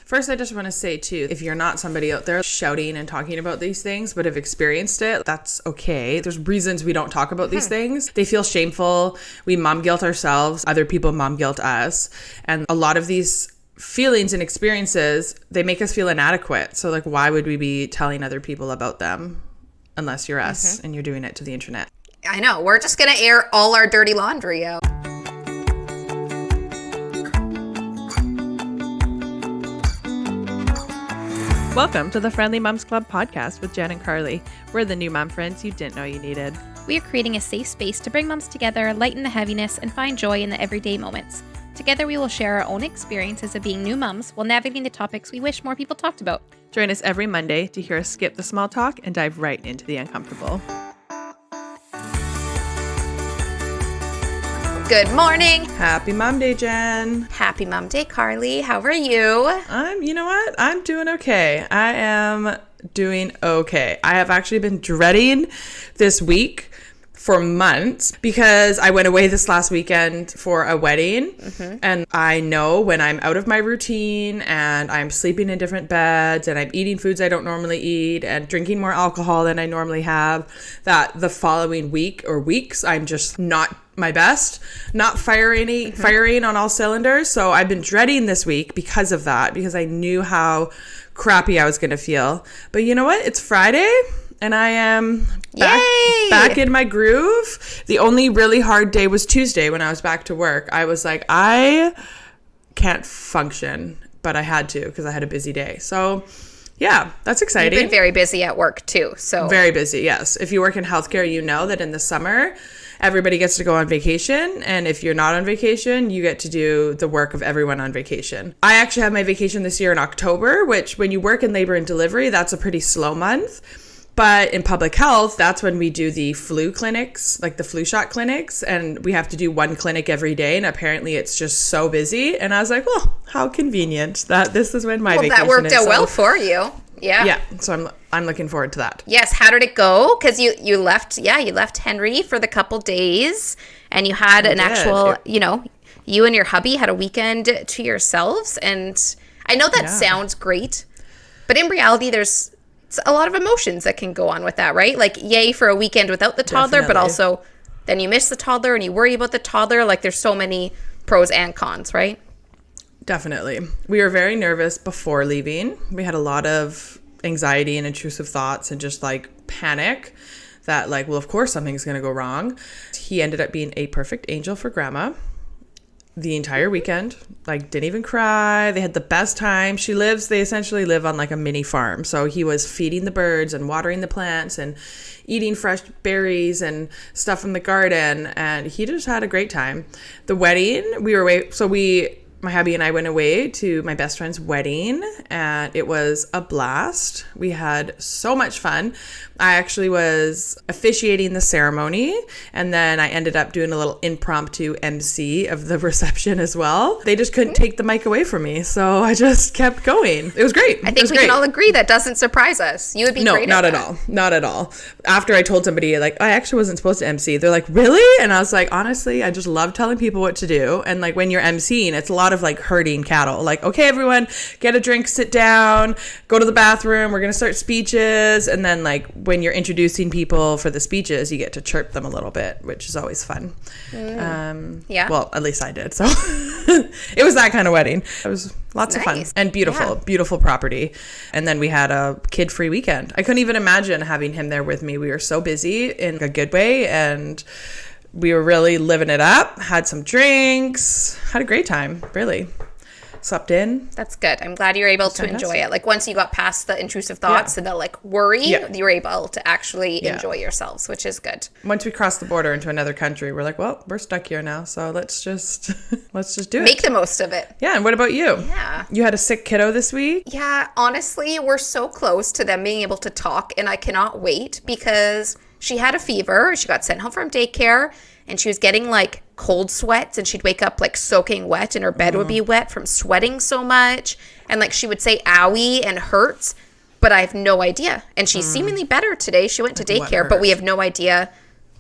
First, I just want to say, too, if you're not somebody out there shouting and talking about these things, but have experienced it, that's okay. There's reasons we don't talk about these things. They feel shameful. We mom guilt ourselves. Other people mom guilt us. And a lot of these feelings and experiences, they make us feel inadequate. So, like, why would we be telling other people about them unless you're us and you're doing it to the internet? I know. We're just going to air all our dirty laundry out. Welcome to the Friendly Moms Club podcast with Jen and Karlee. We're the new mom friends you didn't know you needed. We are creating a safe space to bring moms together, lighten the heaviness, and find joy in the everyday moments. Together, we will share our own experiences of being new moms while navigating the topics we wish more people talked about. Join us every Monday to hear us skip the small talk and dive right into the uncomfortable. Good morning. Happy Mom Day, Jen. Happy Mom Day, Karlee. How are you? You know what? I'm doing okay. I am doing okay. I have actually been dreading this week for months because I went away this last weekend for a wedding, and I know when I'm out of my routine and I'm sleeping in different beds and I'm eating foods I don't normally eat and drinking more alcohol than I normally have, that the following week or weeks I'm just not my best, not firing on all cylinders. So I've been dreading this week because of that, because I knew how crappy I was going to feel. But you know what? It's Friday and I am back in my groove. The only really hard day was Tuesday when I was back to work. I was like, I can't function, but I had to because I had a busy day. So yeah, that's exciting. You've been very busy at work too. So very busy, yes. If you work in healthcare, you know that in the summer, everybody gets to go on vacation. And if you're not on vacation, you get to do the work of everyone on vacation. I actually have my vacation this year in October, which when you work in labor and delivery, that's a pretty slow month. But in public health, that's when we do the flu clinics, like the flu shot clinics. And we have to do one clinic every day. And apparently it's just so busy. And I was like, well, how convenient that this is when my vacation is. That worked out well for you. Yeah. Yeah. So I'm looking forward to that. Yes. How did it go? Because you left Henry for the couple days and you had actual, you and your hubby had a weekend to yourselves. And I know that sounds great, but in reality, there's a lot of emotions that can go on with that, right? Like, yay for a weekend without the toddler, but also then you miss the toddler and you worry about the toddler. Like, there's so many pros and cons, right? Definitely. We were very nervous before leaving. We had a lot of anxiety and intrusive thoughts and just like panic that like, well, of course something's going to go wrong. He ended up being a perfect angel for grandma the entire weekend. Like, didn't even cry. They had the best time. They essentially live on like a mini farm. So he was feeding the birds and watering the plants and eating fresh berries and stuff from the garden. And he just had a great time. The wedding, we were away. So my hubby and I went away to my best friend's wedding and it was a blast. We had so much fun. I actually was officiating the ceremony and then I ended up doing a little impromptu MC of the reception as well. They just couldn't take the mic away from me, so I just kept going. It was great. I think we can all agree that doesn't surprise us. You would be great at that. No, not at all. After I told somebody, like, I actually wasn't supposed to MC, they're like, really? And I was like, honestly, I just love telling people what to do. And like when you're MCing, it's a lot of like herding cattle. Like, okay, everyone, get a drink, sit down, go to the bathroom. We're going to start speeches. And then like when you're introducing people for the speeches, you get to chirp them a little bit, which is always fun. Yeah. Well, at least I did. So it was that kind of wedding. It was lots of fun and beautiful property. And then we had a kid-free weekend. I couldn't even imagine having him there with me. We were so busy in a good way and we were really living it up, had some drinks, had a great time, really. Slept in. That's good. I'm glad you were able to enjoy it. Like once you got past the intrusive thoughts and the like worry, you were able to actually enjoy yourselves, which is good. Once we crossed the border into another country, we're like, well, we're stuck here now, so let's just do it. Make the most of it. Yeah, and what about you? Yeah. You had a sick kiddo this week? Yeah, honestly, we're so close to them being able to talk, and I cannot wait because she had a fever. She got sent home from daycare, and she was getting like cold sweats, and she'd wake up like soaking wet, and her bed would be wet from sweating so much. And like she would say owie and hurts, but I have no idea. And she's seemingly better today. She went to daycare, but we have no idea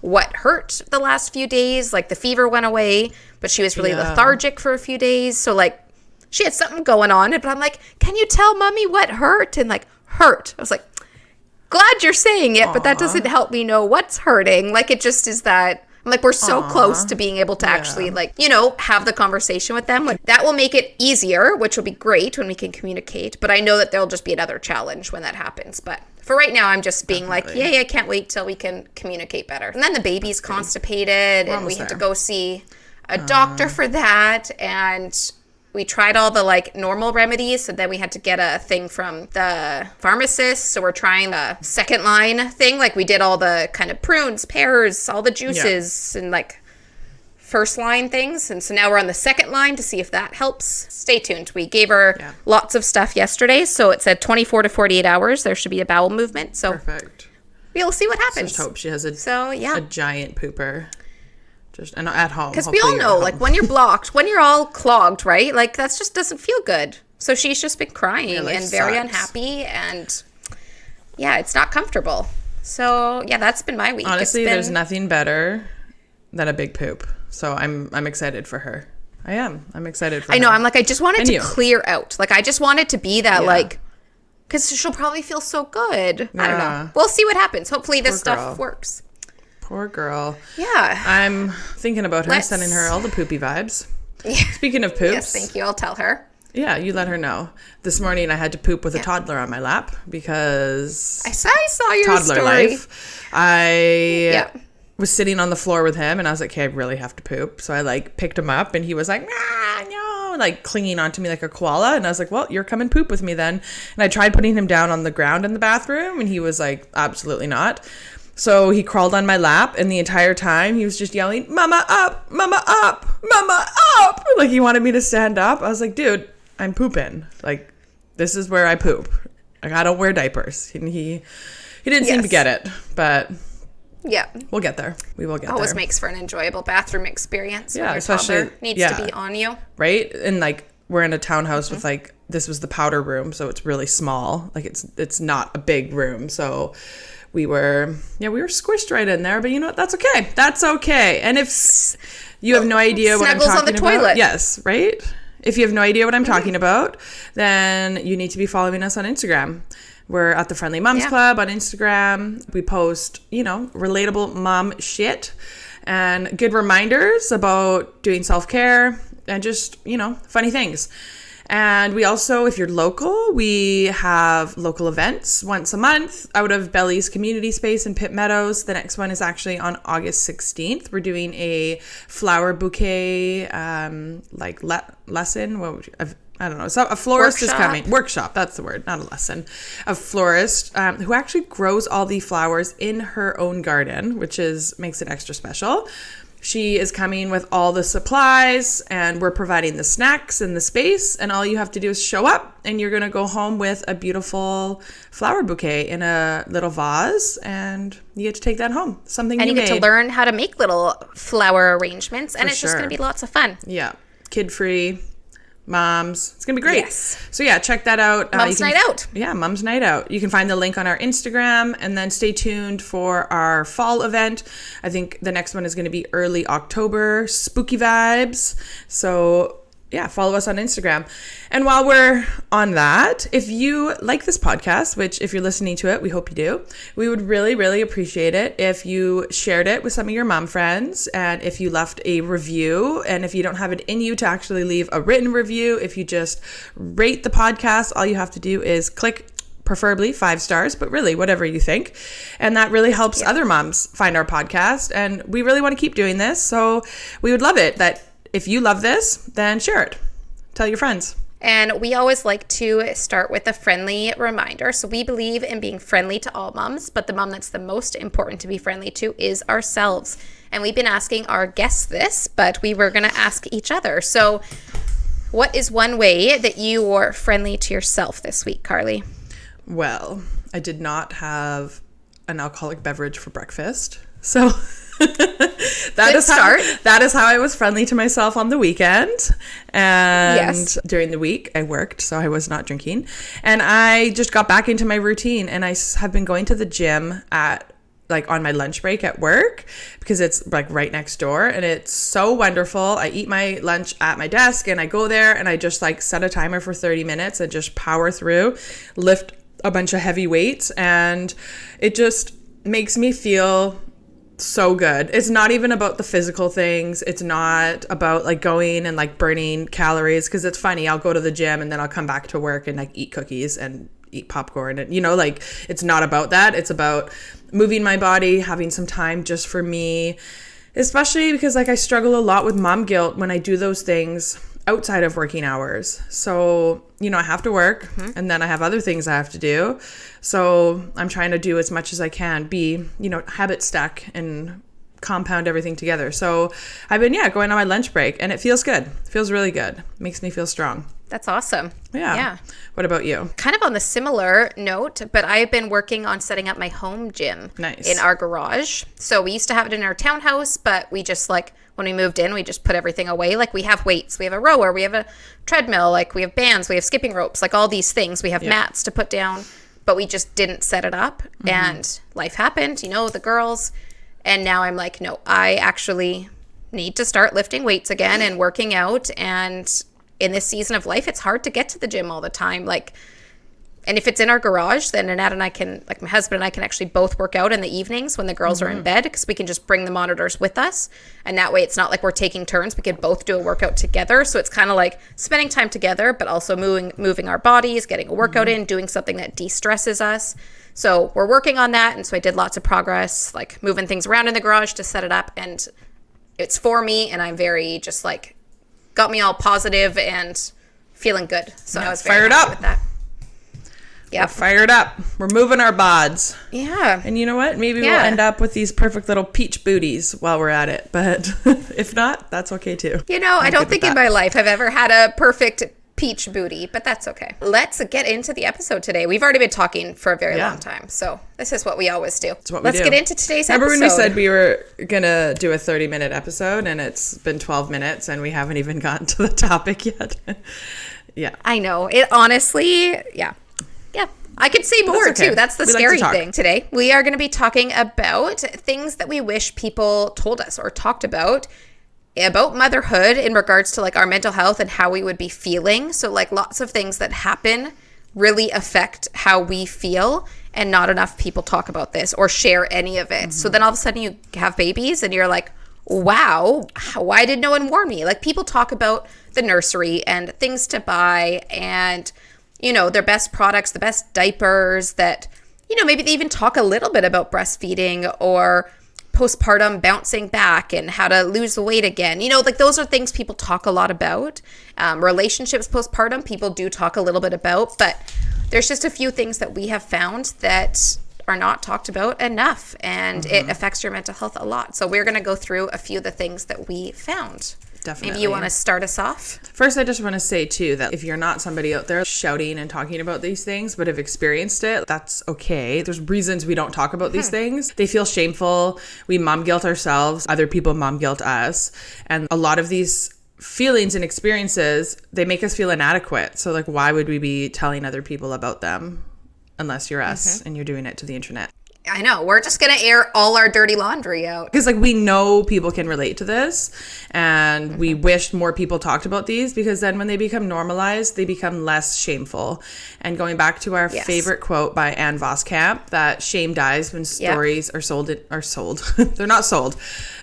what hurt the last few days. Like the fever went away, but she was really lethargic for a few days. So like she had something going on, but I'm like, can you tell mommy what hurt? And like, hurt. I was like, glad you're saying it, but that doesn't help me know what's hurting. Like, it just is that, I'm like, we're so close to being able to actually, like, you know, have the conversation with them. Like, that will make it easier, which will be great when we can communicate. But I know that there'll just be another challenge when that happens. But for right now, I'm just being like, yay, I can't wait till we can communicate better. And then the baby's constipated, and we had to go see a doctor for that. And we tried all the like normal remedies, so then we had to get a thing from the pharmacist. So we're trying the second line thing. Like, we did all the kind of prunes, pears, all the juices, and like first line things. And so now we're on the second line to see if that helps. Stay tuned. We gave her lots of stuff yesterday. So it said 24 to 48 hours. There should be a bowel movement. So perfect. We'll see what happens. Just hope she has a giant pooper. And at home. Because we all know, like, when you're blocked, when you're all clogged, right? Like, that just doesn't feel good. So she's just been crying and very unhappy. And, yeah, it's not comfortable. So, yeah, that's been my week. Honestly, there's nothing better than a big poop. So I'm excited for her. I am. I'm excited for her. I know. I'm like, I just want it to clear out. Like, I just want it to be that, like, because she'll probably feel so good. Yeah. I don't know. We'll see what happens. Hopefully this stuff works. Poor girl. Yeah. I'm thinking about her, sending her all the poopy vibes. Yeah. Speaking of poops. Yes, thank you. I'll tell her. Yeah, you let her know. This morning I had to poop with a toddler on my lap because... I saw your toddler story. Life. I was sitting on the floor with him and I was like, okay, I really have to poop. So I like picked him up and he was like, no, like clinging onto me like a koala. And I was like, well, you're coming poop with me then. And I tried putting him down on the ground in the bathroom and he was like, absolutely not. So he crawled on my lap, and the entire time he was just yelling, Mama up, Mama up, Mama up. Like, he wanted me to stand up. I was like, dude, I'm pooping. Like, this is where I poop. Like, I don't wear diapers. And he didn't seem to get it, but we'll get there. We will get there. Always makes for an enjoyable bathroom experience. Yeah, when especially your toddler needs to be on you. Right? And like, we're in a townhouse with like, this was the powder room, so it's really small. Like, it's not a big room, so... We were squished right in there, but you know what? That's okay. That's okay. And if you have no idea what I'm talking about. Snuggles on the toilet. Yes, right? If you have no idea what I'm talking about, then you need to be following us on Instagram. We're at the Friendly Moms Club on Instagram. We post, relatable mom shit and good reminders about doing self-care and just, funny things. And we also, if you're local, we have local events once a month out of Belly's community space in Pitt Meadows. The next one is actually on August 16th. We're doing a flower bouquet lesson. I don't know. So a florist is coming. Workshop, that's the word, not a lesson. A florist who actually grows all the flowers in her own garden, which makes it extra special. She is coming with all the supplies and we're providing the snacks and the space, and all you have to do is show up and you're going to go home with a beautiful flower bouquet in a little vase and you get to take that home. Something and you get to learn how to make little flower arrangements and it's just going to be lots of fun. Yeah. Kid-free. Moms. It's going to be great. Yes. So yeah, check that out. Mom's Night Out. Yeah, Mom's Night Out. You can find the link on our Instagram and then stay tuned for our fall event. I think the next one is going to be early October. Spooky vibes. So yeah, follow us on Instagram. And while we're on that, if you like this podcast, which if you're listening to it, we hope you do, we would really, really appreciate it if you shared it with some of your mom friends and if you left a review. And if you don't have it in you to actually leave a written review, if you just rate the podcast, all you have to do is click preferably 5 stars, but really whatever you think. And that really helps other moms find our podcast. And we really want to keep doing this. So we would love it that if you love this, then share it. Tell your friends. And we always like to start with a friendly reminder. So we believe in being friendly to all moms, but the mom that's the most important to be friendly to is ourselves. And we've been asking our guests this, but we were going to ask each other. So what is one way that you were friendly to yourself this week, Karlee? Well, I did not have an alcoholic beverage for breakfast. So... that is how I was friendly to myself on the weekend. And during the week I worked, so I was not drinking. And I just got back into my routine and I have been going to the gym at like on my lunch break at work because it's like right next door, and it's so wonderful. I eat my lunch at my desk and I go there and I just like set a timer for 30 minutes and just power through, lift a bunch of heavy weights, and it just makes me feel so good. It's not even about the physical things. It's not about like going and like burning calories, because it's funny, I'll go to the gym and then I'll come back to work and like eat cookies and eat popcorn, and like it's not about that. It's about moving my body, having some time just for me, especially because like I struggle a lot with mom guilt when I do those things outside of working hours. So, I have to work and then I have other things I have to do. So I'm trying to do as much as I can, be, habit stack and compound everything together. So I've been, going on my lunch break, and it feels good. It feels really good. Makes me feel strong. That's awesome. Yeah. What about you? Kind of on the similar note, but I've been working on setting up my home gym in our garage. So we used to have it in our townhouse, but we just like, when we moved in, we just put everything away. Like we have weights, we have a rower, we have a treadmill, like we have bands, we have skipping ropes, like all these things. We have mats to put down, but we just didn't set it up. And life happened, the girls. And now I'm like, no, I actually need to start lifting weights again and working out. And in this season of life, it's hard to get to the gym all the time. Like, and if it's in our garage, then Annette and I can, like my husband and I can actually both work out in the evenings when the girls are in bed, because we can just bring the monitors with us. And that way it's not like we're taking turns. We can both do a workout together. So it's kind of like spending time together, but also moving our bodies, getting a workout in, doing something that de-stresses us. So we're working on that. And so I did lots of progress, like moving things around in the garage to set it up. And it's for me. And I'm very just like, got me all positive and feeling good. So I was very fired happy up with that. Yeah, fired up. We're moving our bods. Yeah. And you know what? Maybe we'll end up with these perfect little peach booties while we're at it. But if not, that's okay too. I don't think in my life I've ever had a perfect peach booty, but that's okay. Let's get into the episode today. We've already been talking for a very long time. So this is what we always do. Let's get into today's episode. Remember when we said we were going to do a 30-minute episode, and it's been 12 minutes and we haven't even gotten to the topic yet? Yeah. I know. It honestly, yeah. I could say more too. That's the scary thing. Today, we are going to be talking about things that we wish people told us or talked about motherhood in regards to like our mental health and how we would be feeling. So like lots of things that happen really affect how we feel, and not enough people talk about this or share any of it. So then all of a sudden you have babies and you're like, wow, why did no one warn me? Like people talk about the nursery and things to buy and their best products, the best diapers that, maybe they even talk a little bit about breastfeeding or postpartum bouncing back and how to lose the weight again. Like those are things people talk a lot about. Relationships postpartum, people do talk a little bit about, but there's just a few things that we have found that are not talked about enough, and it affects your mental health a lot. So we're going to go through a few of the things that we found. Definitely. Maybe you want to start us off? First, I just want to say, too, that if you're not somebody out there shouting and talking about these things, but have experienced it, that's okay. There's reasons we don't talk about these things. They feel shameful. We mom guilt ourselves. Other people mom guilt us. And a lot of these feelings and experiences, they make us feel inadequate. So, like, why would we be telling other people about them unless you're us and you're doing it to the internet? I know. We're just going to air all our dirty laundry out. Because, like, we know people can relate to this, and we wish more people talked about these, because then when they become normalized, they become less shameful. And going back to our favorite quote by Anne Voskamp, that shame dies when stories are sold. They're not sold.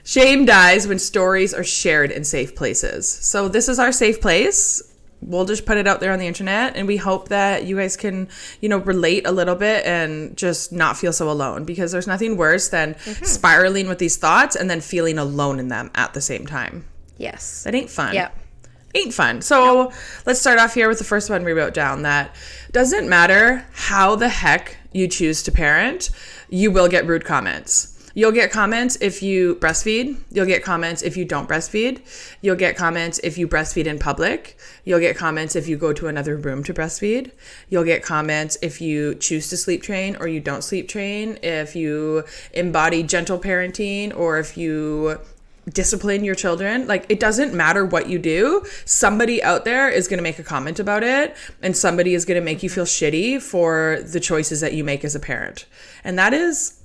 Shame dies when stories are shared in safe places. So this is our safe place. We'll just put it out there on the internet, and we hope that you guys can, relate a little bit and just not feel so alone, because there's nothing worse than spiraling with these thoughts and then feeling alone in them at the same time. Yes. That ain't fun. Yeah. Ain't fun. So let's start off here with the first one we wrote down, that doesn't matter how the heck you choose to parent, you will get rude comments. You'll get comments if you breastfeed. You'll get comments if you don't breastfeed. You'll get comments if you breastfeed in public. You'll get comments if you go to another room to breastfeed. You'll get comments if you choose to sleep train or you don't sleep train, if you embody gentle parenting, or if you discipline your children. Like, it doesn't matter what you do. Somebody out there is going to make a comment about it, and somebody is going to make you feel shitty for the choices that you make as a parent. And that is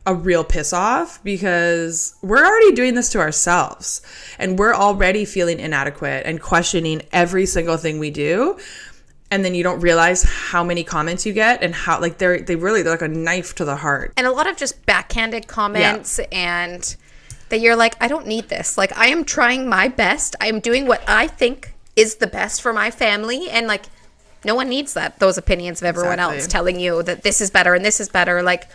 a real piss off because we're already doing this to ourselves and we're already feeling inadequate and questioning every single thing we do. And then you don't realize how many comments you get and how like they're like a knife to the heart. And a lot of just backhanded comments and that you're like, I don't need this. Like, I am trying my best. I am doing what I think is the best for my family. And like, no one needs those opinions of everyone else telling you that this is better and this is better. Like,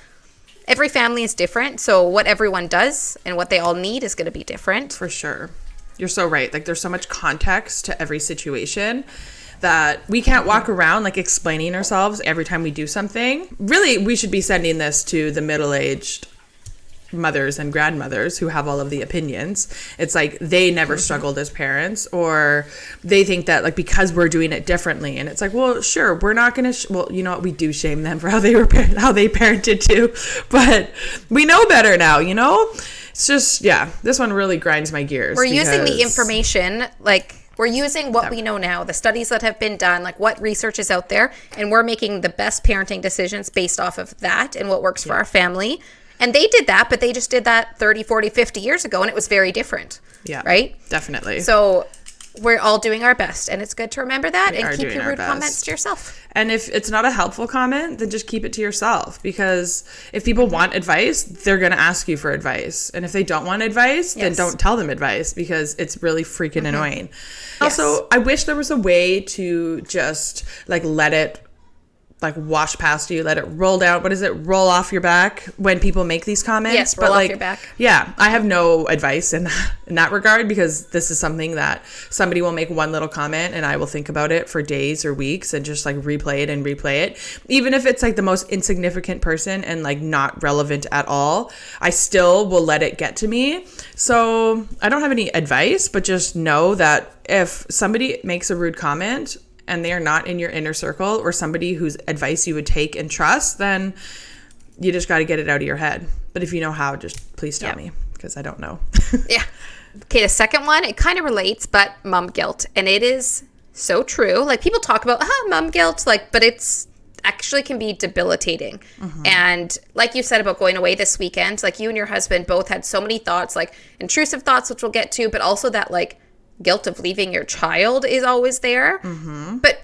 every family is different. So what everyone does and what they all need is going to be different. For sure. You're so right. Like, there's so much context to every situation that we can't walk around like explaining ourselves every time we do something. Really, we should be sending this to the middle-aged mothers and grandmothers who have all of the opinions. It's like they never struggled as parents, or they think that like because we're doing it differently, and it's like, well, sure, we're not gonna well, you know what, we do shame them for how they parented too, but we know better now, you know. It's just, this one really grinds my gears. We're using the information, like we're using what we know now, the studies that have been done, like what research is out there, and we're making the best parenting decisions based off of that and what works for our family. And they did that, but they just did that 30, 40, 50 years ago, and it was very different. Yeah. Right? Definitely. So we're all doing our best, and it's good to remember that and keep your rude comments to yourself. And if it's not a helpful comment, then just keep it to yourself, because if people want advice, they're going to ask you for advice. And if they don't want advice, then don't tell them advice, because it's really freaking annoying. Yes. Also, I wish there was a way to just like let it like wash past you, let it roll down. What is it? Roll off your back when people make these comments. Yes, roll off your back. Yeah, I have no advice in that regard, because this is something that somebody will make one little comment and I will think about it for days or weeks and just like replay it. Even if it's like the most insignificant person and like not relevant at all, I still will let it get to me. So I don't have any advice, but just know that if somebody makes a rude comment and they are not in your inner circle or somebody whose advice you would take and trust, then you just got to get it out of your head. But if you know how, just please tell me, because I don't know. Yeah. Okay, the second one, it kind of relates, but mom guilt. And it is so true. Like, people talk about, mom guilt, like, but it's actually can be debilitating. And like you said about going away this weekend, like you and your husband both had so many thoughts, like intrusive thoughts, which we'll get to, but also that like guilt of leaving your child is always there. But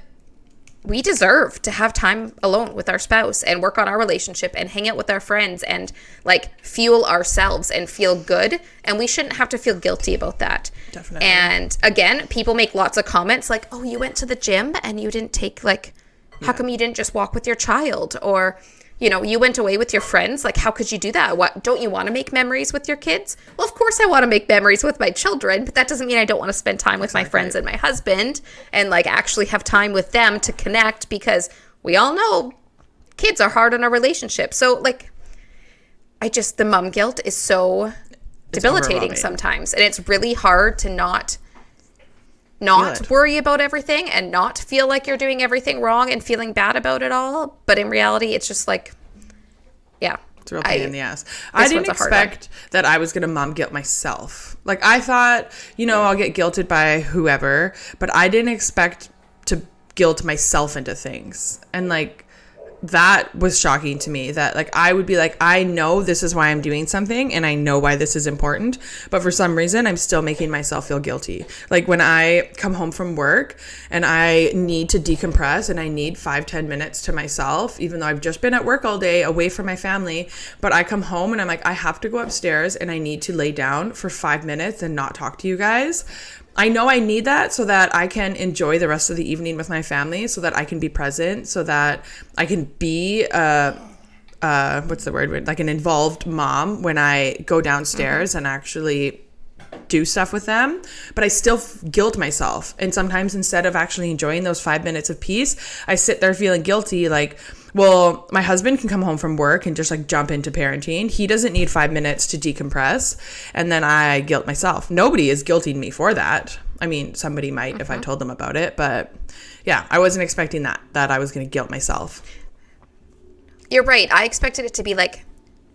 we deserve to have time alone with our spouse and work on our relationship and hang out with our friends and like fuel ourselves and feel good. And we shouldn't have to feel guilty about that. Definitely. And again, people make lots of comments like, oh, you went to the gym and you didn't take like, how come you didn't just walk with your child? Or, you know, you went away with your friends. Like, how could you do that? What, don't you want to make memories with your kids? Well, of course I want to make memories with my children, but that doesn't mean I don't want to spend time with my friends and my husband and like actually have time with them to connect, because we all know kids are hard on our relationship. So like, the mom guilt is so debilitating sometimes. And it's really hard to not worry about everything and not feel like you're doing everything wrong and feeling bad about it all. But in reality, it's just like, it's a real pain in the ass. I didn't expect that I was going to mom guilt myself. Like, I thought, you know, I'll get guilted by whoever, but I didn't expect to guilt myself into things. And like, that was shocking to me, that like I would be like, I know this is why I'm doing something and I know why this is important, but for some reason I'm still making myself feel guilty. Like when I come home from work and I need to decompress and I need 5-10 minutes to myself, even though I've just been at work all day away from my family, but I come home and I'm like, I have to go upstairs and I need to lay down for 5 minutes and not talk to you guys. I know I need that so that I can enjoy the rest of the evening with my family, so that I can be present, so that I can be what's the word? Like an involved mom when I go downstairs and actually do stuff with them. But I still guilt myself. And sometimes instead of actually enjoying those 5 minutes of peace, I sit there feeling guilty, like, well, my husband can come home from work and just like jump into parenting. He doesn't need 5 minutes to decompress. And then I guilt myself. Nobody is guilting me for that. I mean, somebody might if I told them about it. But yeah, I wasn't expecting that I was going to guilt myself. You're right. I expected it to be like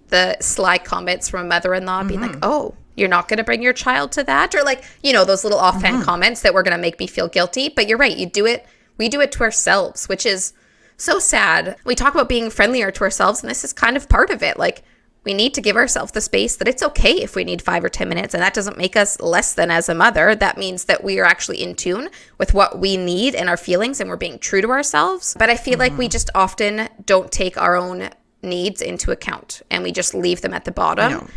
the sly comments from a mother-in-law being like, oh, you're not going to bring your child to that? Or like, you know, those little offhand comments that were going to make me feel guilty. But you're right. We do it to ourselves, which is so sad. We talk about being friendlier to ourselves, and this is kind of part of it. Like, we need to give ourselves the space that it's okay if we need 5 or 10 minutes. And that doesn't make us less than as a mother. That means that we are actually in tune with what we need and our feelings, and we're being true to ourselves. But I feel like we just often don't take our own needs into account, and we just leave them at the bottom.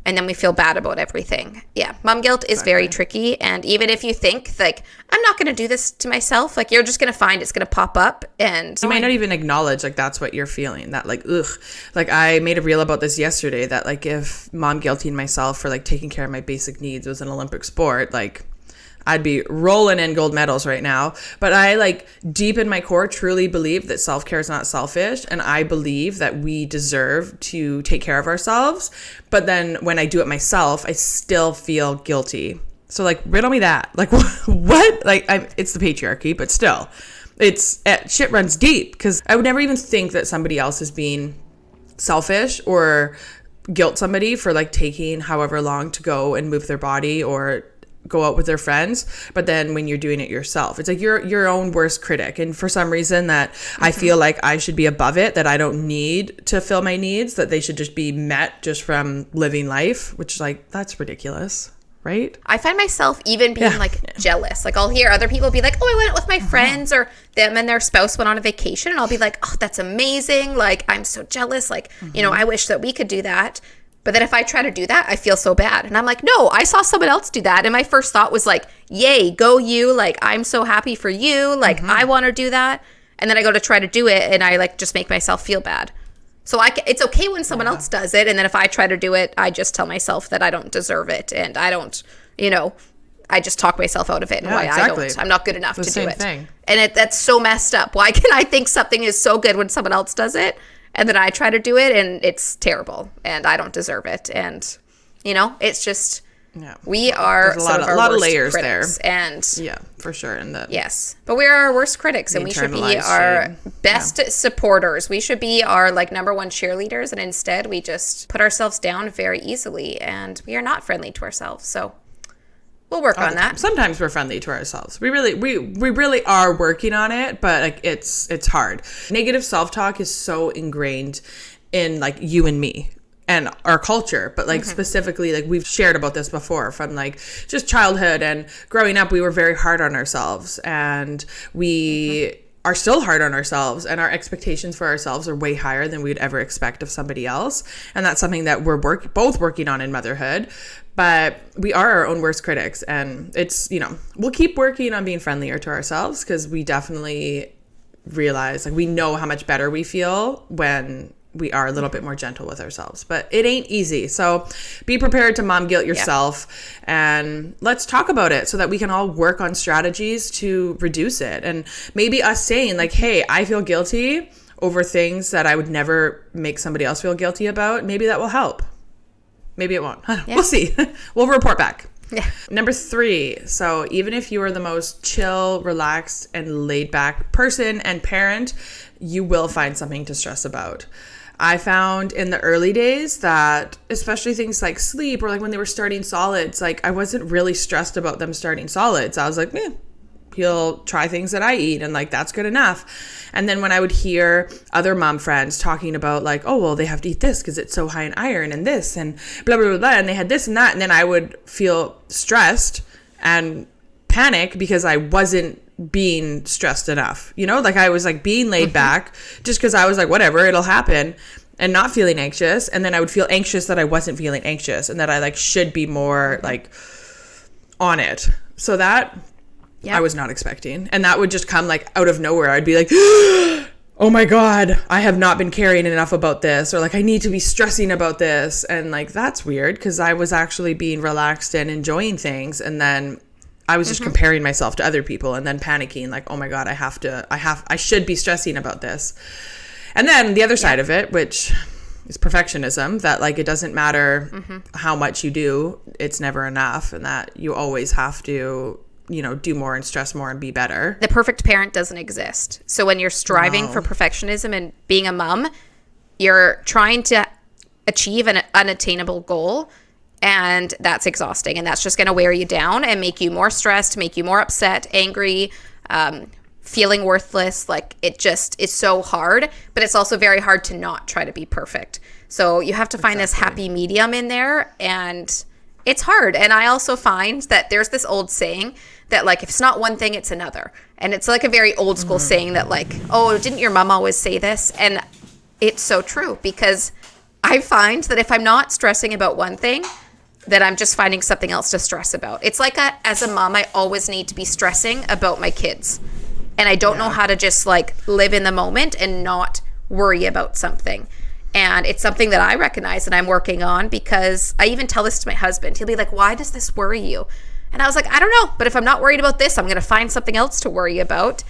And then we feel bad about everything. Yeah, mom guilt is very tricky. And even if you think, like, I'm not going to do this to myself, like, you're just going to find it's going to pop up. And you might not even acknowledge, like, that's what you're feeling. That, like, ugh. Like, I made a reel about this yesterday, that, like, if mom guilting myself for, like, taking care of my basic needs was an Olympic sport, like, I'd be rolling in gold medals right now. But I, like, deep in my core truly believe that self-care is not selfish. And I believe that we deserve to take care of ourselves. But then when I do it myself, I still feel guilty. So, like, riddle me that. Like, what? Like, it's the patriarchy, but still. Shit runs deep. Because I would never even think that somebody else is being selfish or guilt somebody for, like, taking however long to go and move their body or go out with their friends. But then when you're doing it yourself, it's like you're your own worst critic. And for some reason that I feel like I should be above it, that I don't need to fill my needs, that they should just be met just from living life, which, like, that's ridiculous, right? I find myself even being like jealous. Like, I'll hear other people be like, oh, I went with my friends, or them and their spouse went on a vacation, and I'll be like, oh, that's amazing. Like, I'm so jealous. Like, you know, I wish that we could do that. But then if I try to do that, I feel so bad. And I'm like, no, I saw someone else do that. And my first thought was like, yay, go you. Like, I'm so happy for you. Like, I want to do that. And then I go to try to do it, and I, like, just make myself feel bad. So it's okay when someone else does it. And then if I try to do it, I just tell myself that I don't deserve it. And I don't, you know, I just talk myself out of it. And why I'm not good enough to do it. Thing. And that's so messed up. Why can I think something is so good when someone else does it? And then I try to do it, and it's terrible, and I don't deserve it. And, you know, it's just, we are a lot of layers critics, there. And yeah, for sure. And yes, but we are our worst critics, and we should be our best supporters. We should be our, like, number one cheerleaders. And instead we just put ourselves down very easily, and we are not friendly to ourselves. So we'll work on that. Sometimes we're friendly to ourselves. We really are working on it, but, like, it's hard. Negative self-talk is so ingrained in, like, you and me and our culture, but, like, specifically, like, we've shared about this before, from, like, just childhood and growing up, we were very hard on ourselves, and we are still hard on ourselves, and our expectations for ourselves are way higher than we'd ever expect of somebody else. And that's something that we're both working on in motherhood. But we are our own worst critics, and it's, you know, we'll keep working on being friendlier to ourselves, because we definitely realize, like, we know how much better we feel when we are a little bit more gentle with ourselves. But it ain't easy. So be prepared to mom guilt yourself, and let's talk about it so that we can all work on strategies to reduce it. And maybe us saying, like, hey, I feel guilty over things that I would never make somebody else feel guilty about. Maybe that will help. Maybe it won't. We'll see. We'll report back. Yeah. Number 3. So even if you are the most chill, relaxed, and laid back person and parent, you will find something to stress about. I found in the early days that, especially things like sleep, or like when they were starting solids, like, I wasn't really stressed about them starting solids. I was like, he'll try things that I eat, and, like, that's good enough. And then when I would hear other mom friends talking about, like, oh, well, they have to eat this because it's so high in iron, and this, and blah, blah, blah, blah, and they had this and that, and then I would feel stressed and panic because I wasn't being stressed enough, you know, like, I was, like, being laid back just because I was like, whatever, it'll happen, and not feeling anxious. And then I would feel anxious that I wasn't feeling anxious, and that I, like, should be more, like, on it. So that I was not expecting. And that would just come, like, out of nowhere. I'd be like, oh my God, I have not been caring enough about this, or, like, I need to be stressing about this. And, like, that's weird, because I was actually being relaxed and enjoying things. And then I was just comparing myself to other people, and then panicking, like, oh my God, I should be stressing about this. And then the other side of it, which is perfectionism, that, like, it doesn't matter how much you do, it's never enough. And that you always have to, you know, do more and stress more and be better. The perfect parent doesn't exist. So when you're striving for perfectionism and being a mom, you're trying to achieve an unattainable goal, and that's exhausting, and that's just going to wear you down and make you more stressed, make you more upset, angry, feeling worthless. Like, it just is so hard, but it's also very hard to not try to be perfect. So you have to find this happy medium in there, and it's hard. And I also find that there's this old saying that, like, if it's not one thing, it's another. And it's like a very old school saying that, like, oh, didn't your mom always say this? And it's so true, because I find that if I'm not stressing about one thing, that I'm just finding something else to stress about. It's like as a mom, I always need to be stressing about my kids. And I don't know how to just like live in the moment and not worry about something. And it's something that I recognize that I'm working on, because I even tell this to my husband. He'll be like, why does this worry you? And I was like, I don't know, but if I'm not worried about this, I'm going to find something else to worry about.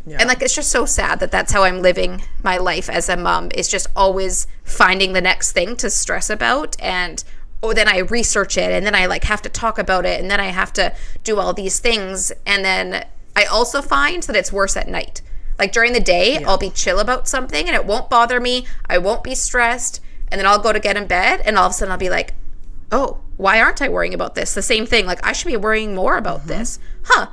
Yeah. And like, it's just so sad that that's how I'm living my life as a mom, is just always finding the next thing to stress about. And then I research it, and then I like have to talk about it, and then I have to do all these things. And then I also find that it's worse at night. Like during the day, I'll be chill about something and it won't bother me. I won't be stressed. And then I'll go to get in bed, and all of a sudden I'll be like, oh, why aren't I worrying about this? The same thing. Like, I should be worrying more about this.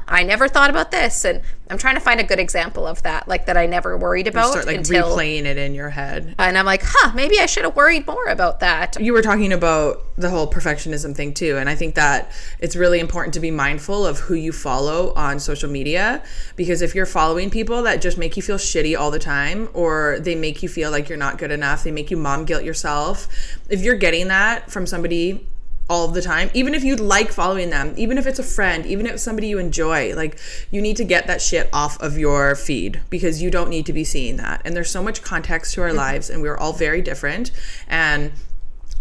I never thought about this. And I'm trying to find a good example of that, like that I never worried about. You start like replaying it in your head. And I'm like, maybe I should have worried more about that. You were talking about the whole perfectionism thing too. And I think that it's really important to be mindful of who you follow on social media, because if you're following people that just make you feel shitty all the time, or they make you feel like you're not good enough, they make you mom guilt yourself. If you're getting that from somebody all the time, even if you like following them, even if it's a friend, even if it's somebody you enjoy, like, you need to get that shit off of your feed, because you don't need to be seeing that. And there's so much context to our lives, and we're all very different, and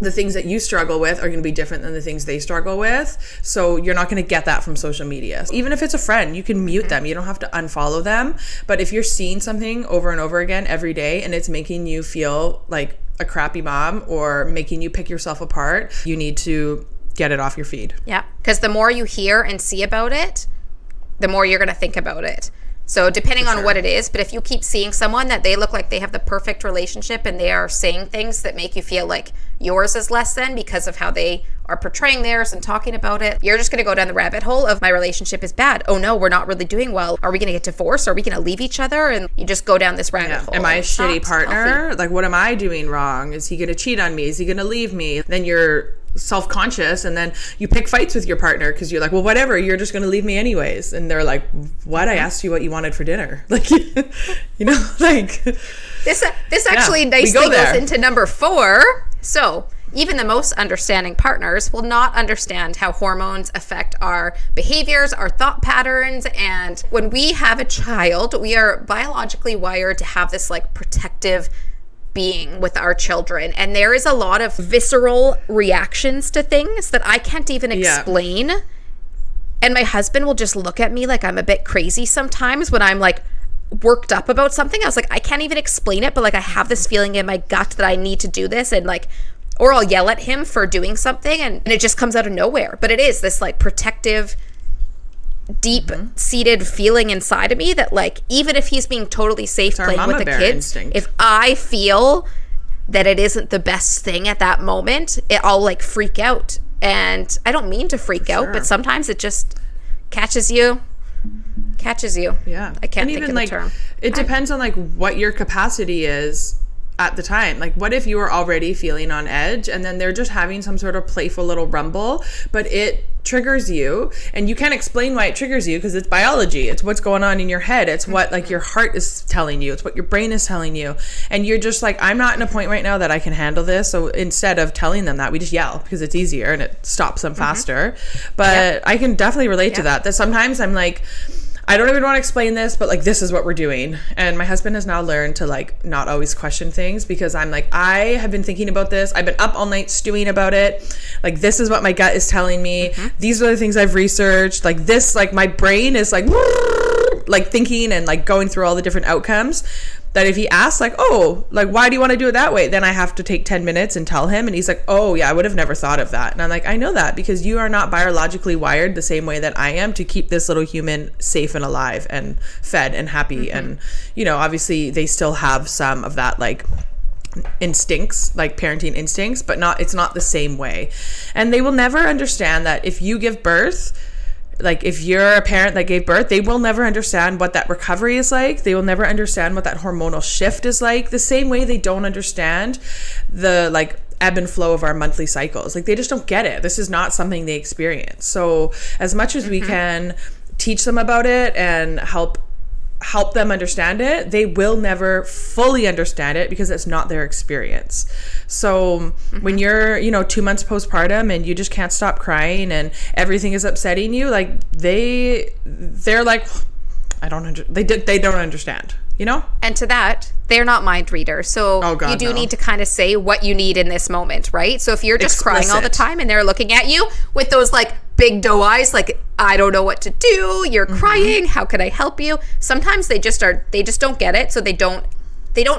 the things that you struggle with are going to be different than the things they struggle with. So you're not going to get that from social media. Even if it's a friend, you can mute them. You don't have to unfollow them. But if you're seeing something over and over again every day, and it's making you feel like a crappy mom, or making you pick yourself apart, you need to get it off your feed. Yeah, because the more you hear and see about it, the more you're going to think about it. So depending on what it is, but if you keep seeing someone that they look like they have the perfect relationship, and they are saying things that make you feel like yours is less than because of how they are portraying theirs and talking about it, you're just going to go down the rabbit hole of, my relationship is bad. Oh no, we're not really doing well. Are we going to get divorced? Are we going to leave each other? And you just go down this rabbit hole. Am I a shitty partner? Like, what am I doing wrong? Is he going to cheat on me? Is he going to leave me? Then you're self-conscious, and then you pick fights with your partner because you're like, well, whatever, you're just going to leave me anyways. And they're like, what? I asked you what you wanted for dinner. Like, you know, like, this actually nicely goes into number 4. So even the most understanding partners will not understand how hormones affect our behaviors, our thought patterns. And when we have a child, we are biologically wired to have this like protective being with our children, and there is a lot of visceral reactions to things that I can't even explain. And my husband will just look at me like I'm a bit crazy sometimes when I'm like worked up about something. I was like, I can't even explain it, but like I have this feeling in my gut that I need to do this, and like, or I'll yell at him for doing something, and it just comes out of nowhere. But it is this like protective, deep-seated feeling inside of me that, like, even if he's being totally safe playing with the kids, if I feel that it isn't the best thing at that moment, I'll like freak out. And I don't mean to freak out, but sometimes it just catches you. Yeah, I can't think of the term. It depends on like what your capacity is at the time. Like, what if you were already feeling on edge, and then they're just having some sort of playful little rumble, but it triggers you, and you can't explain why it triggers you, because it's biology. It's what's going on in your head. It's what like your heart is telling you. It's what your brain is telling you. And you're just like, I'm not in a point right now that I can handle this. So instead of telling them that, we just yell, because it's easier and it stops them faster. But I can definitely relate to that sometimes I'm like, I don't even want to explain this, but like, this is what we're doing. And my husband has now learned to like not always question things, because I'm like, I have been thinking about this. I've been up all night stewing about it. Like, this is what my gut is telling me. These are the things I've researched. Like this, like my brain is like thinking and like going through all the different outcomes. That if he asks like, oh, like, why do you want to do it that way? Then I have to take 10 minutes and tell him. And he's like, oh yeah, I would have never thought of that. And I'm like, I know that, because you are not biologically wired the same way that I am to keep this little human safe and alive and fed and happy. And, you know, obviously they still have some of that like instincts, like parenting instincts, but it's not the same way. And they will never understand that if you give birth, Like if you're a parent that gave birth, they will never understand what that recovery is like. They will never understand what that hormonal shift is like. The same way they don't understand the like ebb and flow of our monthly cycles. Like they just don't get it. This is not something they experience. So as much as we can teach them about it and help them understand it, they will never fully understand it because it's not their experience. So when you're 2 months postpartum and you just can't stop crying and everything is upsetting you, like they're like, they don't understand, And to that, they're not mind readers. So you do need to kind of say what you need in this moment, right? So if you're just crying all the time and they're looking at you with those like big doe eyes, like, I don't know what to do, you're crying, how can I help you? Sometimes they just don't get it. So they don't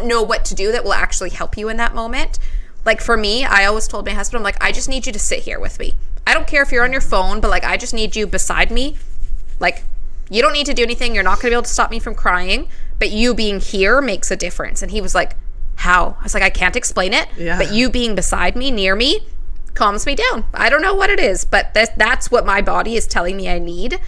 know what to do that will actually help you in that moment. Like for me, I always told my husband, I'm like, I just need you to sit here with me. I don't care if you're on your phone, but like, I just need you beside me. Like, you don't need to do anything. You're not going to be able to stop me from crying, but you being here makes a difference. And he was like, how? I was like, I can't explain it, but you being beside me, near me, calms me down. I don't know what it is, but that's what my body is telling me I need.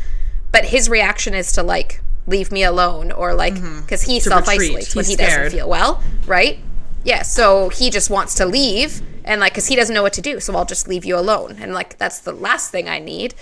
But his reaction is to like, leave me alone, or like, because he self-isolates when he doesn't feel well, right? Yeah, so he just wants to leave, and like, because he doesn't know what to do, so I'll just leave you alone. And like, that's the last thing I need.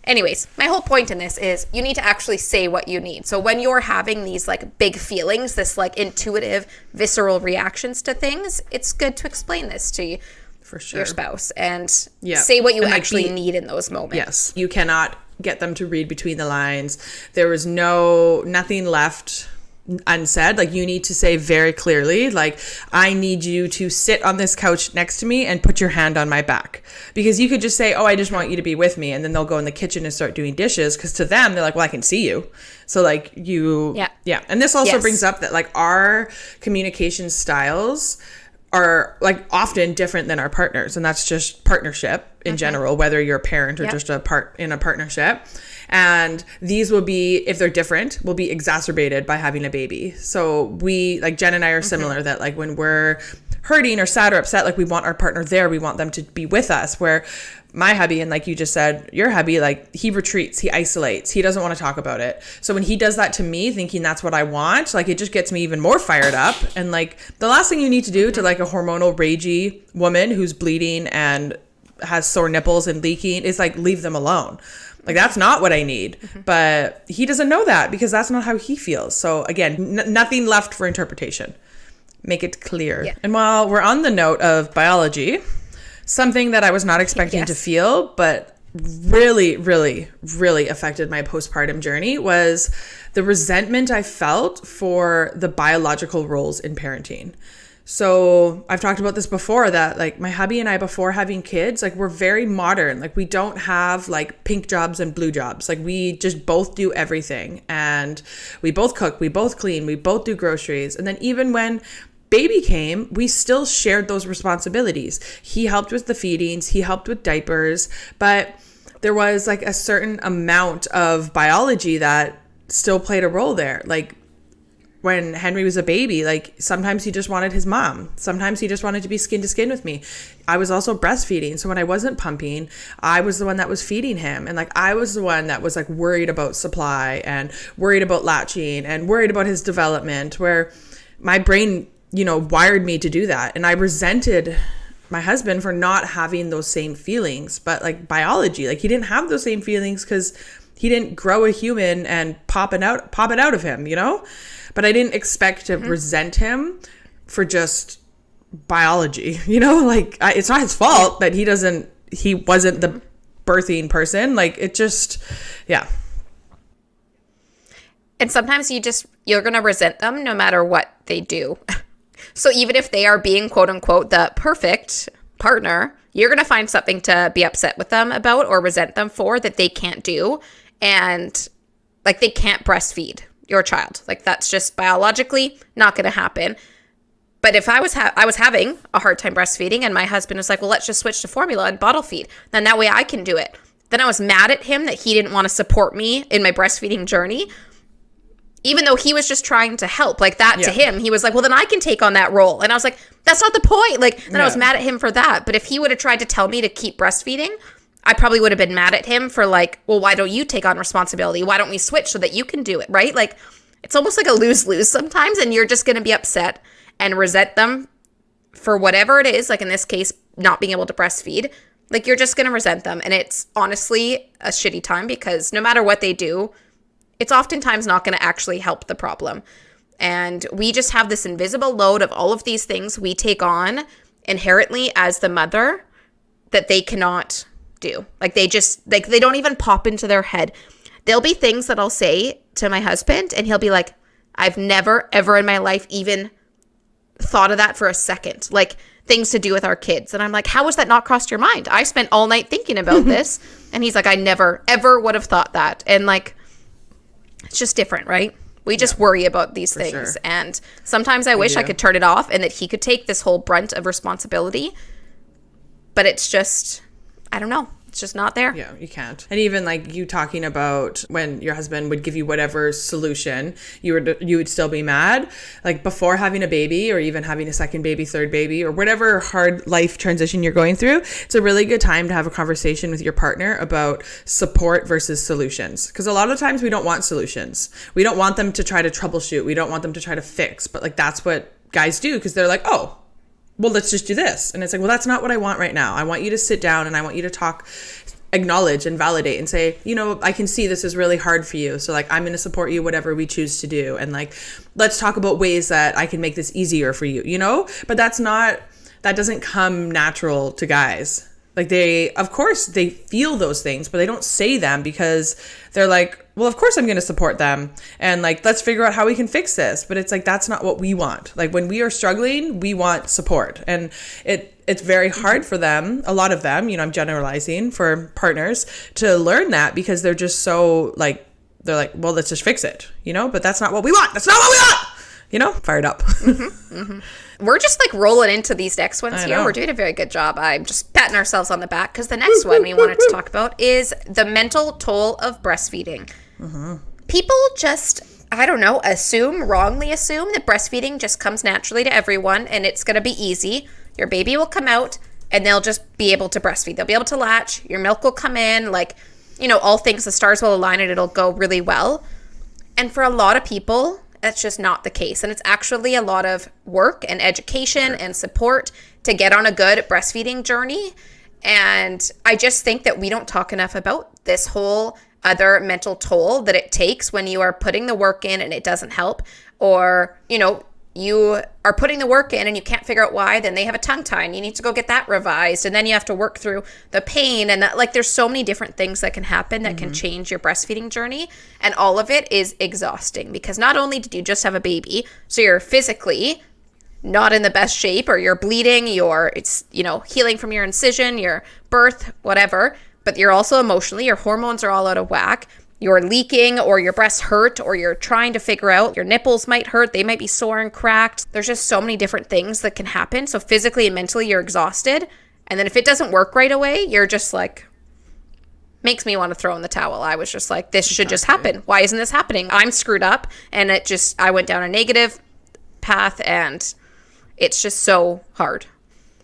Anyways, my whole point in this is you need to actually say what you need. So when you're having these like big feelings, this like intuitive, visceral reactions to things, it's good to explain this to you, for sure, your spouse, and say what you actually need in those moments. Yes, you cannot get them to read between the lines. There was nothing left unsaid. Like you need to say very clearly, like, I need you to sit on this couch next to me and put your hand on my back. Because you could just say, oh, I just want you to be with me, and then they'll go in the kitchen and start doing dishes, because to them they're like, well, I can see you, so like and this also brings up that like our communication styles are like often different than our partners, and that's just partnership in general, whether you're a parent or just a part in a partnership. And these will be, if they're different, will be exacerbated by having a baby. So we, like Jen and I are similar, that like when we're hurting or sad or upset, like we want our partner there, we want them to be with us. Where my hubby, and like you just said, your hubby, like he retreats, he isolates, he doesn't want to talk about it. So when he does that to me, thinking that's what I want, like it just gets me even more fired up. And like the last thing you need to do to like a hormonal ragey woman who's bleeding and has sore nipples and leaking is like leave them alone. Like that's not what I need. But he doesn't know that, because that's not how he feels. So again, nothing left for interpretation. Make it clear. Yeah. And while we're on the note of biology, something that I was not expecting to feel, but really, really, really affected my postpartum journey was the resentment I felt for the biological roles in parenting. So I've talked about this before, that like my hubby and I, before having kids, like we're very modern. Like we don't have like pink jobs and blue jobs. Like we just both do everything, and we both cook, we both clean, we both do groceries. And then even when baby came, we still shared those responsibilities. He helped with the feedings, he helped with diapers, but there was like a certain amount of biology that still played a role there. Like when Henry was a baby, like sometimes he just wanted his mom. Sometimes he just wanted to be skin to skin with me. I was also breastfeeding. So when I wasn't pumping, I was the one that was feeding him. And like, I was the one that was like worried about supply and worried about latching and worried about his development, where my brain, wired me to do that. And I resented my husband for not having those same feelings. But like biology, like he didn't have those same feelings because he didn't grow a human and pop it out of him, But I didn't expect to resent him for just biology, like it's not his fault that he wasn't the birthing person. Like it just, And sometimes you're going to resent them no matter what they do. So even if they are being quote unquote the perfect partner, you're going to find something to be upset with them about or resent them for that they can't do. And like they can't breastfeed your child. Like that's just biologically not going to happen. But if I was having a hard time breastfeeding and my husband was like, well, let's just switch to formula and bottle feed, then that way I can do it. Then I was mad at him that he didn't want to support me in my breastfeeding journey, even though he was just trying to help. Like that to him, he was like, well, then I can take on that role. And I was like, that's not the point. Like then I was mad at him for that. But if he would have tried to tell me to keep breastfeeding, I probably would have been mad at him for like, well, why don't you take on responsibility? Why don't we switch so that you can do it, right? Like, it's almost like a lose-lose sometimes, and you're just going to be upset and resent them for whatever it is. Like in this case, not being able to breastfeed. Like, you're just going to resent them. And it's honestly a shitty time because no matter what they do, it's oftentimes not going to actually help the problem. And we just have this invisible load of all of these things we take on inherently as the mother that they cannot do. Like, they just, like, they don't even pop into their head. There'll be things that I'll say to my husband and he'll be like, I've never, ever in my life even thought of that for a second. Like, things to do with our kids. And I'm like, how has that not crossed your mind? I spent all night thinking about this. And he's like, I never, ever would have thought that. And like, it's just different, right? We just worry about these things. Sure. And sometimes I wish I could turn it off and that he could take this whole brunt of responsibility. But it's just, I don't know. It's just not there. Yeah, you can't. And even like you talking about when your husband would give you whatever solution, you would still be mad. Like before having a baby or even having a second baby, third baby, or whatever hard life transition you're going through, it's a really good time to have a conversation with your partner about support versus solutions. Because a lot of times we don't want solutions. We don't want them to try to troubleshoot. We don't want them to try to fix. But like that's what guys do because they're like, oh, well, let's just do this. And it's like, well, that's not what I want right now. I want you to sit down and I want you to talk, acknowledge and validate and say, you know, I can see this is really hard for you. So like, I'm going to support you, whatever we choose to do. And like, let's talk about ways that I can make this easier for you, you know, but that doesn't come natural to guys. Like of course they feel those things, but they don't say them because they're like, well, of course I'm going to support them. And like, let's figure out how we can fix this. But it's like, that's not what we want. Like when we are struggling, we want support. And it's very hard for them, a lot of them, you know, I'm generalizing for partners to learn that because they're just so like, they're like, well, let's just fix it, you know, but that's not what we want. That's not what we want. You know, fired up. We're just like rolling into these next ones here. We're doing a very good job. I'm just patting ourselves on the back because the next one we wanted to talk about is the mental toll of breastfeeding. People just, I don't know, wrongly assume that breastfeeding just comes naturally to everyone and it's going to be easy. Your baby will come out and they'll just be able to breastfeed. They'll be able to latch. Your milk will come in. Like, you know, all things, the stars will align and it'll go really well. And for a lot of people, that's just not the case. And it's actually a lot of work and education and support to get on a good breastfeeding journey. And I just think that we don't talk enough about this whole other mental toll that it takes when you are putting the work in and it doesn't help. Or, you know, you are putting the work in and you can't figure out why, then they have a tongue tie and you need to go get that revised. And then you have to work through the pain and that, like, there's so many different things that can happen that can change your breastfeeding journey. And all of it is exhausting because not only did you just have a baby, so you're physically not in the best shape or you're bleeding, it's, you know, healing from your incision, your birth, whatever, but you're also emotionally, your hormones are all out of whack. You're leaking or your breasts hurt or you're trying to figure out your nipples might hurt. They might be sore and cracked. There's just so many different things that can happen. So physically and mentally, you're exhausted. And then if it doesn't work right away, you're just like, makes me want to throw in the towel. I was just like, this should just happen. Why isn't this happening? I'm screwed up. And I went down a negative path and it's just so hard.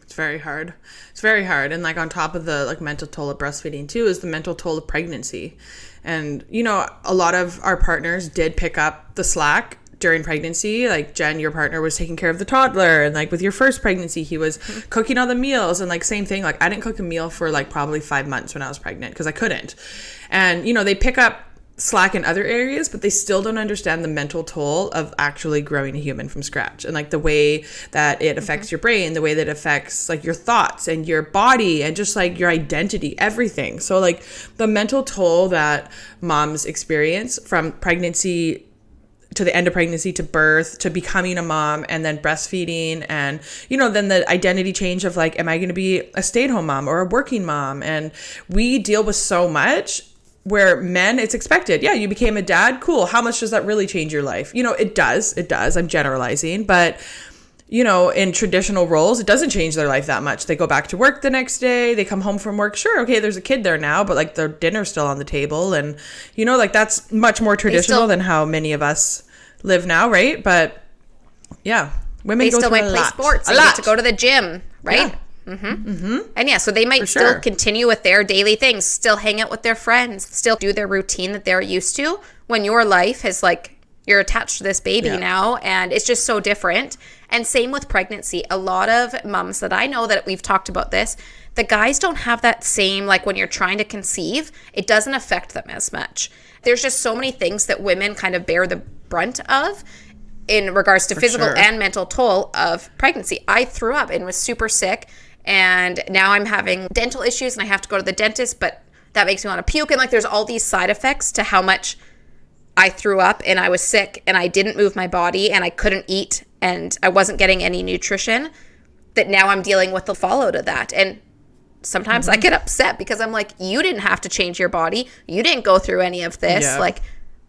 It's very hard. It's very hard. And like on top of the like mental toll of breastfeeding too is the mental toll of pregnancy. And, you know, a lot of our partners did pick up the slack during pregnancy. Like Jen, your partner was taking care of the toddler. And like with your first pregnancy, he was cooking all the meals. And like same thing, like I didn't cook a meal for like probably 5 months when I was pregnant because I couldn't. And, you know, they pick up slack in other areas, but they still don't understand the mental toll of actually growing a human from scratch and like the way that it affects your brain, the way that it affects like your thoughts and your body and just like your identity, everything. So like the mental toll that moms experience from pregnancy to the end of pregnancy to birth to becoming a mom and then breastfeeding and, you know, then the identity change of like, am I going to be a stay-at-home mom or a working mom? And we deal with so much. Where men, it's expected. Yeah, you became a dad. Cool. How much does that really change your life? You know, it does. It does. I'm generalizing. But, you know, in traditional roles, it doesn't change their life that much. They go back to work the next day. They come home from work. Sure, okay, there's a kid there now, but like their dinner's still on the table. And, you know, like that's much more traditional than how many of us live now, right? But yeah, women go through a lot. They still might play sports. They get to go to the gym, right? Yeah. And yeah, so they might still continue with their daily things, still hang out with their friends, still do their routine that they're used to, when your life is like, you're attached to this baby now, and it's just so different. And same with pregnancy. A lot of moms that I know that we've talked about this, the guys don't have that same, like when you're trying to conceive, it doesn't affect them as much. There's just so many things that women kind of bear the brunt of in regards to physical and mental toll of pregnancy. I threw up and was super sick, and now I'm having dental issues and I have to go to the dentist, but that makes me want to puke. And like, there's all these side effects to how much I threw up and I was sick and I didn't move my body and I couldn't eat and I wasn't getting any nutrition, that now I'm dealing with the fallout of that. And sometimes I get upset because I'm like, you didn't have to change your body. You didn't go through any of this. Yeah. Like,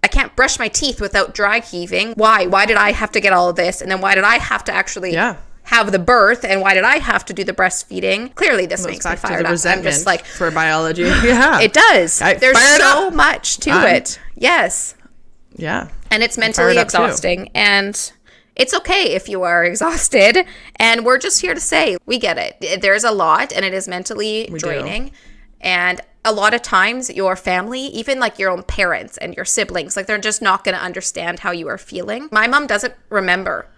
I can't brush my teeth without dry heaving. Why? Why did I have to get all of this? And then why did I have to actually have the birth? And why did I have to do the breastfeeding? Clearly, this makes me fired up. I'm just like, for biology. Yeah. It does. There's so much to it. Yes. Yeah. And it's mentally exhausting. And it's okay if you are exhausted. And we're just here to say, we get it. There's a lot, and it is mentally draining. And a lot of times your family, even like your own parents and your siblings, like they're just not going to understand how you are feeling. My mom doesn't remember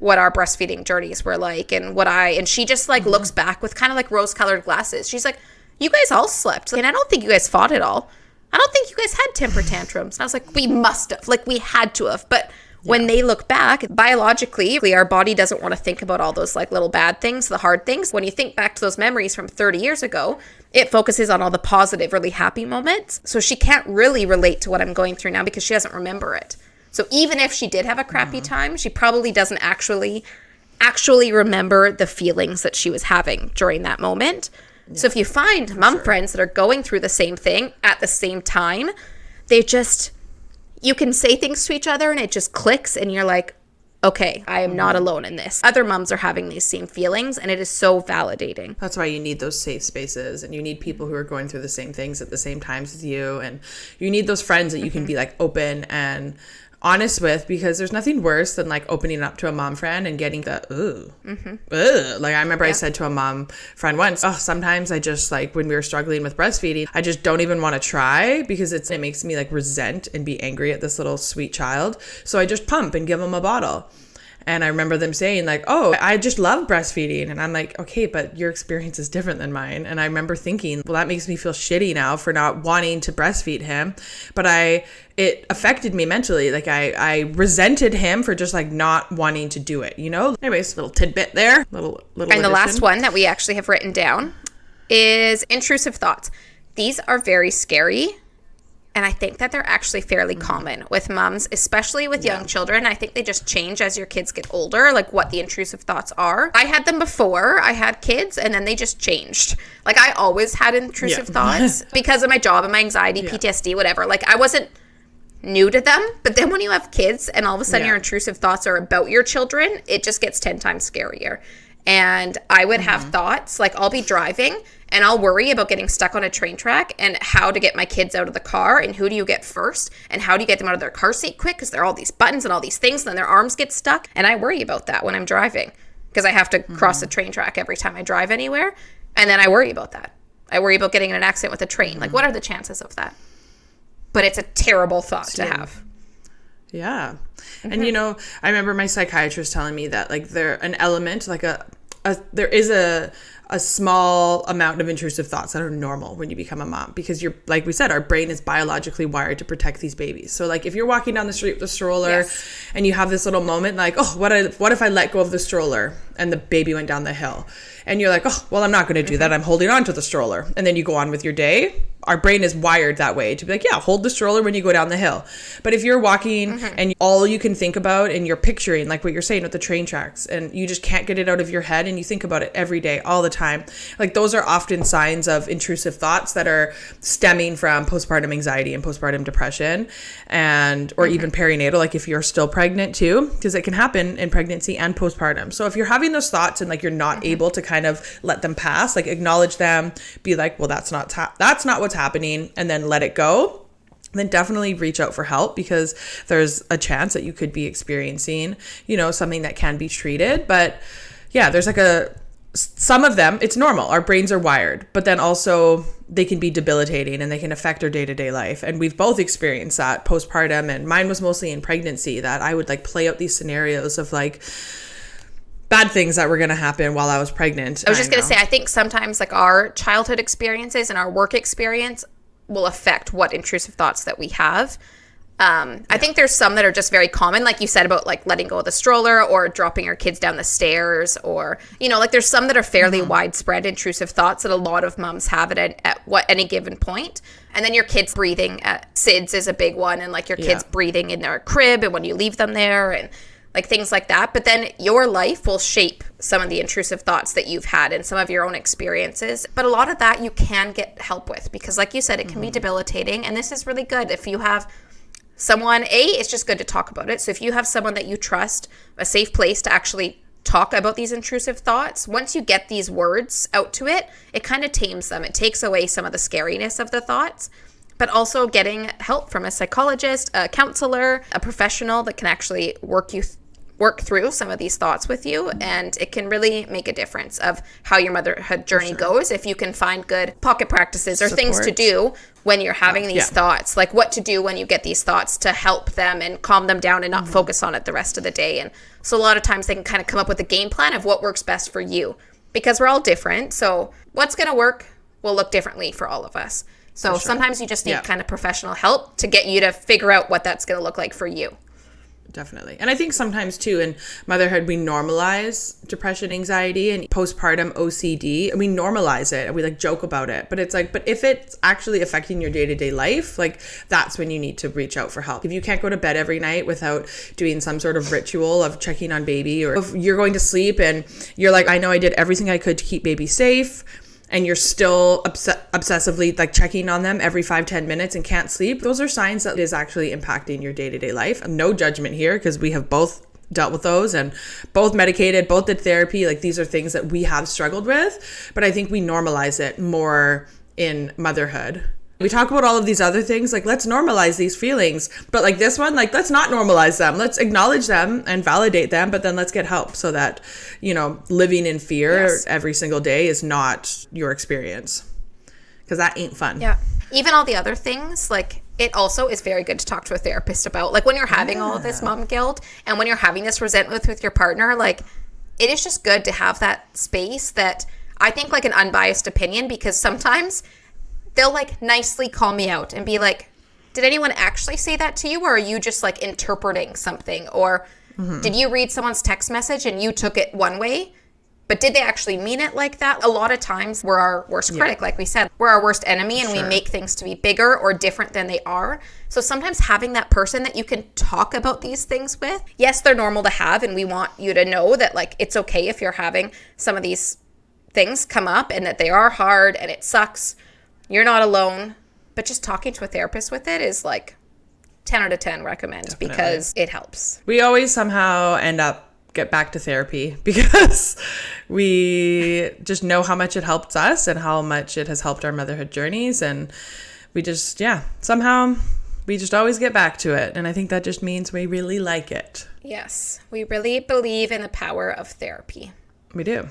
what our breastfeeding journeys were like and she just like looks back with kind of like rose-colored glasses. She's like, you guys all slept. And I don't think you guys fought at all. I don't think you guys had temper tantrums. And I was like, we must have. Like, we had to have. But when they look back, biologically, our body doesn't want to think about all those like little bad things, the hard things. When you think back to those memories from 30 years ago, it focuses on all the positive, really happy moments. So she can't really relate to what I'm going through now because she doesn't remember it. So even if she did have a crappy time, she probably doesn't actually remember the feelings that she was having during that moment. Yeah, so if you find mom friends that are going through the same thing at the same time, you can say things to each other and it just clicks and you're like, okay, I am not alone in this. Other moms are having these same feelings and it is so validating. That's why you need those safe spaces and you need people who are going through the same things at the same times as you. And you need those friends that you can be like open and honest with, because there's nothing worse than like opening up to a mom friend and getting the like I remember I said to a mom friend once, sometimes I just like, when we were struggling with breastfeeding, I just don't even want to try because it makes me like resent and be angry at this little sweet child, so I just pump and give them a bottle. And I remember them saying like, oh, I just love breastfeeding. And I'm like, okay, but your experience is different than mine. And I remember thinking, well, that makes me feel shitty now for not wanting to breastfeed him. But it affected me mentally. Like I resented him for just like not wanting to do it, you know? Anyways, little tidbit there, little And addition. The last one that we actually have written down is intrusive thoughts. These are very scary. And I think that they're actually fairly common with moms, especially with young children. I think they just change as your kids get older, like what the intrusive thoughts are. I had them before I had kids, and then they just changed. Like, I always had intrusive thoughts because of my job and my anxiety, PTSD, whatever. Like, I wasn't new to them. But then when you have kids and all of a sudden your intrusive thoughts are about your children, it just gets 10 times scarier. And I would have thoughts, like I'll be driving and I'll worry about getting stuck on a train track and how to get my kids out of the car and who do you get first and how do you get them out of their car seat quick because there are all these buttons and all these things and then their arms get stuck. And I worry about that when I'm driving because I have to cross the train track every time I drive anywhere. And then I worry about that. I worry about getting in an accident with a train. Like, what are the chances of that? But it's a terrible thought to have. Yeah. And, you know, I remember my psychiatrist telling me that, like, an element, like there is a small amount of intrusive thoughts that are normal when you become a mom because you're, like we said, our brain is biologically wired to protect these babies. So, like, if you're walking down the street with a stroller and you have this little moment like, oh, what if I let go of the stroller and the baby went down the hill? And you're like, oh, well, I'm not going to do that. I'm holding on to the stroller. And then you go on with your day. Our brain is wired that way to be like, yeah, hold the stroller when you go down the hill. But if you're walking and all you can think about and you're picturing, like what you're saying with the train tracks, and you just can't get it out of your head and you think about it every day, all the time, like those are often signs of intrusive thoughts that are stemming from postpartum anxiety and postpartum depression or even perinatal, like if you're still pregnant too, because it can happen in pregnancy and postpartum. So if you're having those thoughts and like you're not able to kind of let them pass, like acknowledge them, be like, well, that's not what's happening, and then let it go, then definitely reach out for help because there's a chance that you could be experiencing, you know, something that can be treated. But yeah, there's like some of them, it's normal. Our brains are wired, but then also they can be debilitating and they can affect our day-to-day life. And we've both experienced that postpartum, and mine was mostly in pregnancy, that I would like play out these scenarios of like bad things that were going to happen while I was pregnant. I was just going to say, I think sometimes like our childhood experiences and our work experience will affect what intrusive thoughts that we have. I think there's some that are just very common, like you said about like letting go of the stroller or dropping your kids down the stairs, or, you know, like there's some that are fairly widespread intrusive thoughts that a lot of moms have at any given point. And then your kids breathing at SIDS is a big one, and like your kids breathing in their crib and when you leave them there and like things like that. But then your life will shape some of the intrusive thoughts that you've had and some of your own experiences. But a lot of that you can get help with, because like you said, it can be debilitating. And this is really good if you have someone, it's just good to talk about it. So if you have someone that you trust, a safe place to actually talk about these intrusive thoughts, once you get these words out to it, it kind of tames them. It takes away some of the scariness of the thoughts. But also getting help from a psychologist, a counselor, a professional that can actually work through some of these thoughts with you, and it can really make a difference of how your motherhood journey goes if you can find good pocket practices or things to do when you're having these thoughts, like what to do when you get these thoughts to help them and calm them down and not focus on it the rest of the day. And so a lot of times they can kind of come up with a game plan of what works best for you, because we're all different. So what's going to work will look differently for all of us. So sometimes you just need kind of professional help to get you to figure out what that's going to look like for you. Definitely. And I think sometimes too in motherhood, we normalize depression, anxiety, and postpartum OCD, and we normalize it and we like joke about it. But it's like, but if it's actually affecting your day-to-day life, like that's when you need to reach out for help. If you can't go to bed every night without doing some sort of ritual of checking on baby, or if you're going to sleep and you're like, I know I did everything I could to keep baby safe, and you're still obsessively like checking on them every 5-10 minutes and can't sleep, those are signs that it is actually impacting your day-to-day life. No judgment here, because we have both dealt with those and both medicated, both did therapy. Like these are things that we have struggled with, but I think we normalize it more in motherhood. We talk about all of these other things, like let's normalize these feelings, but like this one, like let's not normalize them. Let's acknowledge them and validate them, but then let's get help so that, you know, living in fear every single day is not your experience, because that ain't fun. Yeah. Even all the other things, like it also is very good to talk to a therapist about, like when you're having all of this mom guilt and when you're having this resentment with your partner, like it is just good to have that space that I think like an unbiased opinion, because sometimes they'll like nicely call me out and be like, did anyone actually say that to you? Or are you just like interpreting something? Or did you read someone's text message and you took it one way, but did they actually mean it like that? A lot of times we're our worst critic, like we said. We're our worst enemy, and we make things to be bigger or different than they are. So sometimes having that person that you can talk about these things with, yes, they're normal to have, and we want you to know that like it's okay if you're having some of these things come up and that they are hard and it sucks. You're not alone, but just talking to a therapist with it is like 10 out of 10 recommend, because it helps. We always somehow get back to therapy because we just know how much it helped us and how much it has helped our motherhood journeys. And we just, somehow we just always get back to it. And I think that just means we really like it. Yes, we really believe in the power of therapy. We do.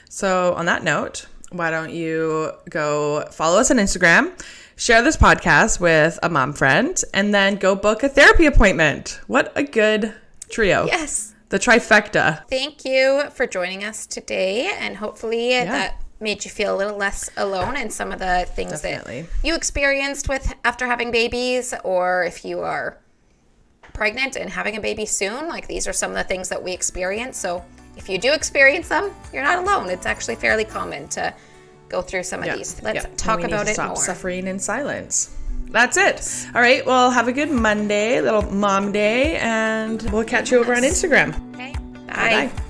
So on that note, why don't you go follow us on Instagram, share this podcast with a mom friend, and then go book a therapy appointment. What a good trio. Yes. The trifecta. Thank you for joining us today, and hopefully that made you feel a little less alone in some of the things that you experienced with after having babies, or if you are pregnant and having a baby soon. Like these are some of the things that we experience. So if you do experience them, you're not alone. It's actually fairly common to go through some of these. Let's talk about it more. Stop suffering in silence. That's it. All right. Well, have a good Monday, little mom day, and we'll catch you over on Instagram. Okay. Bye. Bye.